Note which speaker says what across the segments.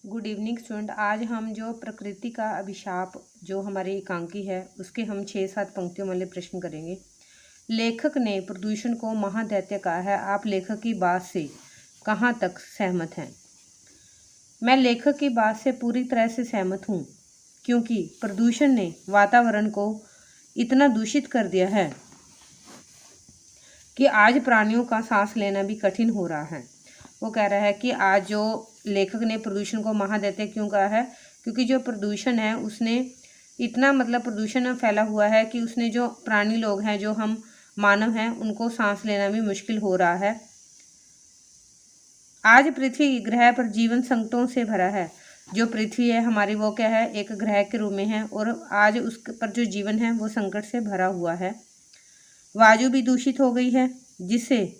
Speaker 1: Good evening student. आज हम जो प्रकृति का अभिशाप जो हमारी एकांकी है उसके हम 6-7 पंक्तियों वाले प्रश्न करेंगे। लेखक ने प्रदूषण को महादैत्य कहा है। आप लेखक की बात से कहाँ तक सहमत हैं? मैं लेखक की बात से पूरी तरह से सहमत हूँ, क्योंकि प्रदूषण ने वातावरण को इतना दूषित कर दिया है कि आज प्राणियों का सांस लेना भी कठिन हो रहा है। वो कह रहा है कि आज जो लेखक ने प्रदूषण को महादैत्य क्यों कहा है, क्योंकि जो प्रदूषण है उसने इतना प्रदूषण फैला हुआ है कि उसने जो प्राणी लोग हैं, जो हम मानव हैं, उनको सांस लेना भी मुश्किल हो रहा है। आज पृथ्वी ग्रह पर जीवन संकटों से भरा है। जो पृथ्वी है हमारी, वो क्या है, एक ग्रह के रूप में है और आज उस पर जो जीवन है वो संकट से भरा हुआ है। वायु भी दूषित हो गई है, जिससे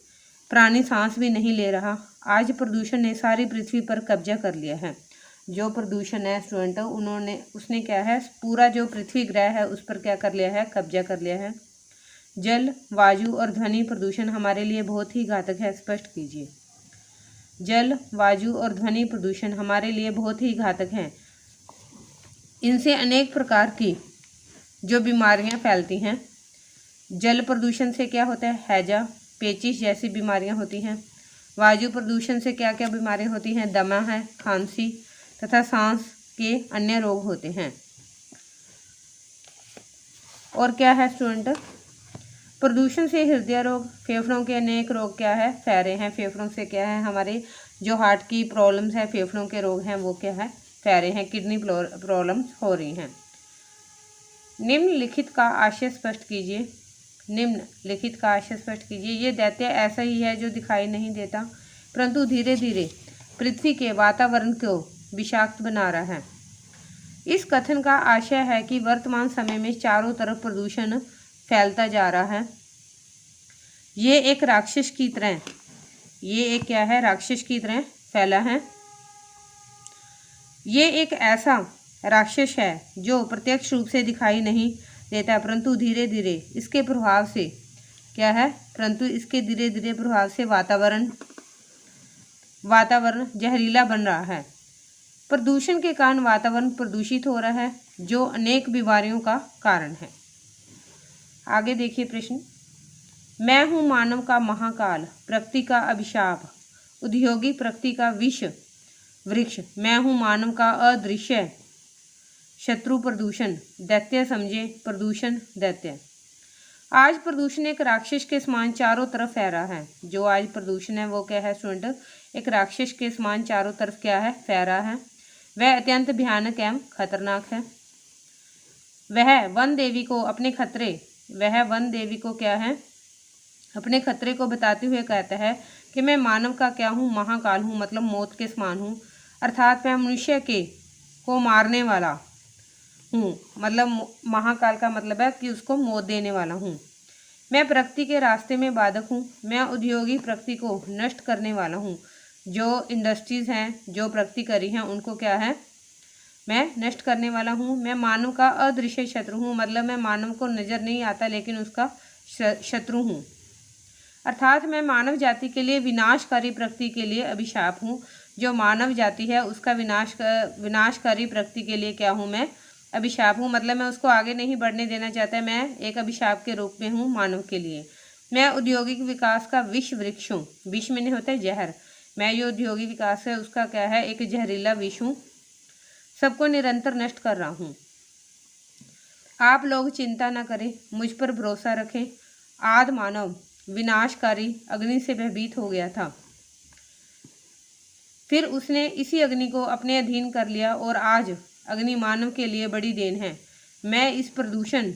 Speaker 1: प्राणी सांस भी नहीं ले रहा। आज प्रदूषण ने सारी पृथ्वी पर कब्जा कर लिया है। जो प्रदूषण है स्टूडेंट, उसने क्या है, पूरा जो पृथ्वी ग्रह है उस पर क्या कर लिया है, कब्जा कर लिया है। जल, वायु और ध्वनि प्रदूषण हमारे लिए बहुत ही घातक है। स्पष्ट कीजिए। जल, वायु और ध्वनि प्रदूषण हमारे लिए बहुत ही घातक हैं। इनसे अनेक प्रकार की जो बीमारियां फैलती हैं। जल प्रदूषण से क्या होता है, हैजा, पेचिश जैसी बीमारियां होती हैं। वायु प्रदूषण से क्या क्या बीमारियां होती हैं, दमा है, खांसी तथा सांस के अन्य रोग होते हैं। और क्या है स्टूडेंट, प्रदूषण से हृदय रोग, फेफड़ों के अनेक रोग क्या है, फैले हैं। फेफड़ों से क्या है, हमारे जो हार्ट की प्रॉब्लम्स है, फेफड़ों के रोग हैं, वो क्या है, फैले हैं। किडनी प्रॉब्लम्स हो रही हैं। निम्नलिखित का आशय स्पष्ट कीजिए। निम्नलिखित का आशय स्पष्ट कीजिए। ये दैत्य ऐसा ही है जो दिखाई नहीं देता, परंतु धीरे धीरे पृथ्वी के वातावरण को विषाक्त बना रहा है। इस कथन का आशय है कि वर्तमान समय में चारों तरफ प्रदूषण फैलता जा रहा है। ये एक राक्षस की तरह, ये एक क्या है, राक्षस की तरह फैला है। ये एक ऐसा राक्षस है जो प्रत्यक्ष रूप से दिखाई नहीं देता, परंतु धीरे धीरे इसके प्रभाव से क्या है, परंतु इसके धीरे धीरे प्रभाव से वातावरण जहरीला बन रहा है। प्रदूषण के कारण वातावरण प्रदूषित हो रहा है, जो अनेक बीमारियों का कारण है। आगे देखिए प्रश्न। मैं हूँ मानव का महाकाल, प्रकृति का अभिशाप, औद्योगिक प्रकृति का विष वृक्ष। मैं हूँ मानव का अदृश्य शत्रु प्रदूषण, दैत्य समझे, प्रदूषण दैत्य। आज प्रदूषण एक राक्षस के समान चारों तरफ फैल रहा है। जो आज प्रदूषण है वो क्या है स्टूडेंट, एक राक्षस के समान चारों तरफ क्या है, फैल रहा है। वह अत्यंत भयानक एवं खतरनाक है। वह वन देवी को क्या है, अपने खतरे को बताते हुए कहता है कि मैं मानव का क्या हूँ, महाकाल हूँ, मतलब मौत के समान हूँ। अर्थात मैं मनुष्य को मारने वाला हूँ, मतलब महाकाल का मतलब है कि उसको मौत देने वाला हूँ। मैं प्रकृति के रास्ते में बाधक हूँ। मैं औद्योगिक प्रकृति को नष्ट करने वाला हूँ। जो इंडस्ट्रीज हैं, जो प्रकृति करी हैं, उनको क्या है, मैं नष्ट करने वाला हूँ। मैं मानव का अदृश्य शत्रु हूँ, मतलब मैं मानव को नज़र नहीं आता लेकिन उसका शत्रु हूँ। अर्थात मैं मानव जाति के लिए विनाशकारी प्रकृति के लिए अभिशाप हूँ। जो मानव जाति है उसका विनाशकारी प्रकृति के लिए क्या हूँ, मैं अभिशाप हूँ, मतलब मैं उसको आगे नहीं बढ़ने देना चाहता। मैं एक अभिशाप के रूप में हूँ मानव के लिए। मैं औद्योगिक विकास का विष वृक्ष हूँ। विष में होता है जहर। मैं जो औद्योगिक विकास है उसका क्या है, एक जहरीला विष हूँ। सबको निरंतर नष्ट कर रहा हूँ। आप लोग चिंता न करें, मुझ पर भरोसा रखें। आदि मानव विनाशकारी अग्नि से भयभीत हो गया था, फिर उसने इसी अग्नि को अपने अधीन कर लिया और आज अग्नि मानव के लिए बड़ी देन है। मैं इस प्रदूषण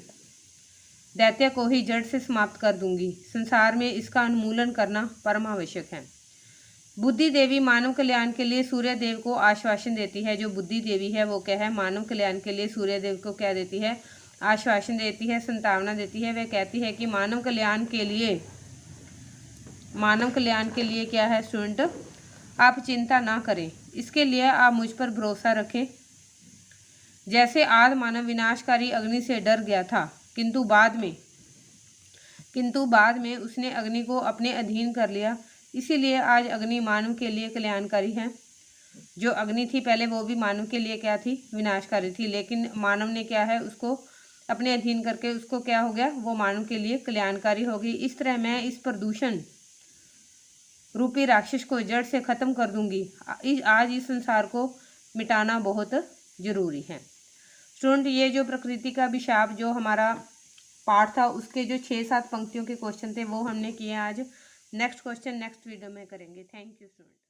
Speaker 1: दैत्य को ही जड़ से समाप्त कर दूंगी। संसार में इसका उन्मूलन करना परम आवश्यक है। बुद्धि देवी मानव कल्याण के लिए सूर्य देव को आश्वासन देती है। जो बुद्धि देवी है वो क्या है, मानव कल्याण के लिए सूर्य देव को क्या देती है, आश्वासन देती है, संतावना देती है। वह कहती है कि मानव कल्याण के लिए क्या है स्टूडेंट, आप चिंता ना करें, इसके लिए आप मुझ पर भरोसा रखें। जैसे आदि मानव विनाशकारी अग्नि से डर गया था, किंतु बाद में उसने अग्नि को अपने अधीन कर लिया, इसीलिए आज अग्नि मानव के लिए कल्याणकारी है। जो अग्नि थी पहले वो भी मानव के लिए क्या थी, विनाशकारी थी, लेकिन मानव ने क्या है उसको अपने अधीन करके उसको क्या हो गया, वो मानव के लिए कल्याणकारी हो गई। इस तरह मैं इस प्रदूषण रूपी राक्षस को जड़ से ख़त्म कर दूंगी। आज इस संसार को मिटाना बहुत ज़रूरी है। स्टूडेंट, ये जो प्रकृति का अभिशाप जो हमारा पाठ था उसके जो 6-7 पंक्तियों के क्वेश्चन थे वो हमने किए आज। नेक्स्ट क्वेश्चन नेक्स्ट वीडियो में करेंगे। Thank you student.